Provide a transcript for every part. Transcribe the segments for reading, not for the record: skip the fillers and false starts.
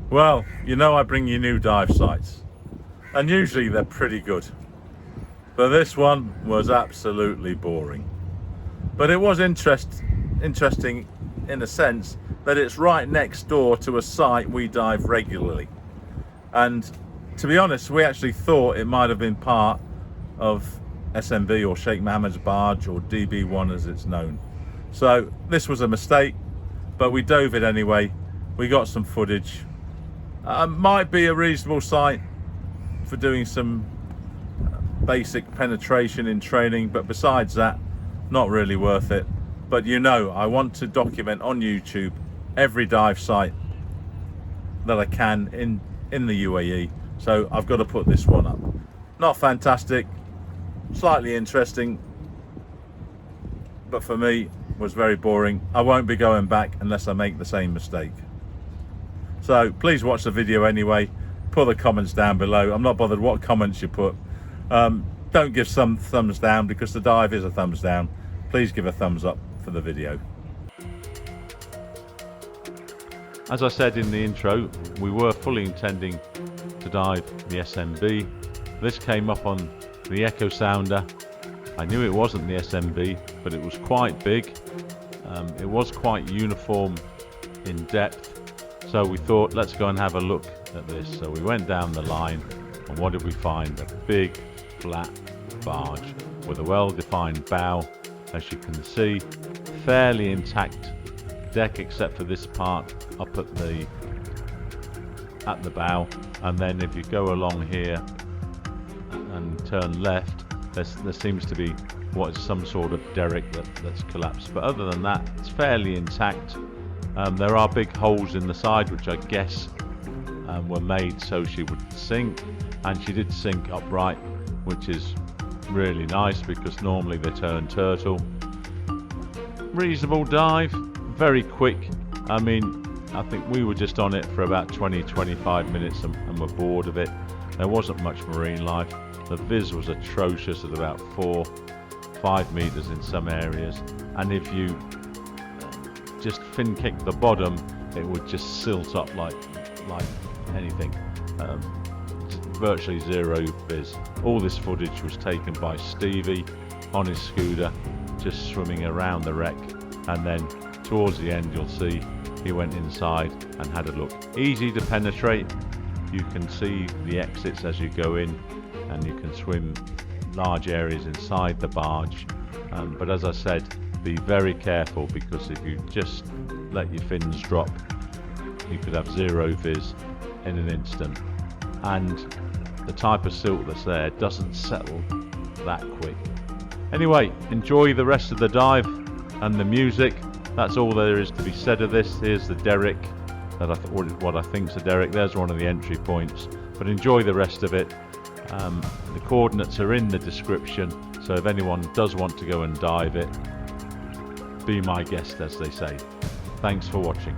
Well, you know I bring you new dive sites, and usually they're pretty good. But this one was absolutely boring. But it was interesting in a sense that it's right next door to a site we dive regularly. And to be honest, we actually thought it might have been part of SMB or Sheikh Mohammed's Barge, or DB1 as it's known. So this was a mistake, but we dove it anyway. We got some footage. Might be a reasonable site for doing some basic penetration in training, but besides that, not really worth it. But you know, I want to document on YouTube every dive site that I can in the UAE, so I've got to put this one up. Not fantastic, slightly interesting, but for me was very boring. I won't be going back unless I make the same mistake. So please watch the video anyway. Put the comments down below. I'm not bothered what comments you put. Don't give some thumbs down, because the dive is a thumbs down. Please give a thumbs up for the video. As I said in the intro, we were fully intending to dive the SMB. This came up on the Echo Sounder. I knew it wasn't the SMB, but it was quite big. It was quite uniform in depth. So we thought, let's go and have a look at this. So we went down the line, and what did we find? A big flat barge with a well-defined bow, as you can see, fairly intact deck except for this part up at the bow. And then if you go along here and turn left, there seems to be what is some sort of derrick that's collapsed, but other than that, it's fairly intact. There are big holes in the side, which I guess were made so she would sink, and she did sink upright, which is really nice because normally they turn turtle. Reasonable dive, very quick. I mean, I think we were just on it for about 20-25 minutes and were bored of it. There wasn't much marine life. The viz was atrocious at about 4-5 meters in some areas, and if you just fin kick the bottom, it would just silt up like anything. Virtually zero viz. All this footage was taken by Stevie on his scooter, just swimming around the wreck, and then towards the end you'll see he went inside and had a look. Easy to penetrate. You can see the exits as you go in, and you can swim large areas inside the barge. But as I said, be very careful, because if you just let your fins drop, you could have zero viz in an instant, and the type of silt that's there doesn't settle that quick. Anyway, enjoy the rest of the dive and the music. That's all there is to be said of this. Here's the derrick that what I think's a derrick. There's one of the entry points, but enjoy the rest of it. The coordinates are in the description, so if anyone does want to go and dive it, be my guest, as they say. Thanks for watching.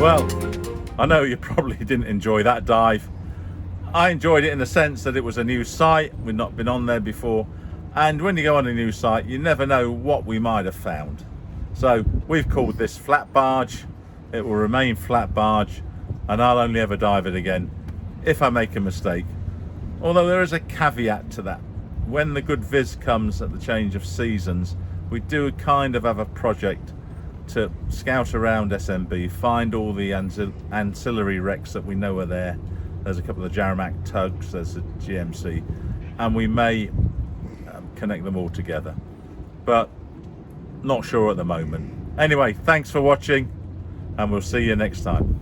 Well, I know you probably didn't enjoy that dive. I enjoyed it in the sense that it was a new site. We'd not been on there before, and when you go on a new site, you never know what we might have found. So we've called this flat barge. It will remain flat barge, and I'll only ever dive it again if I make a mistake. Although there is a caveat to that. When the good viz comes at the change of seasons, we do kind of have a project to scout around SMB, find all the ancillary wrecks that we know are there. There's a couple of Jaramak tugs, there's a GMC, and we may connect them all together, but not sure at the moment. Anyway, thanks for watching, and we'll see you next time.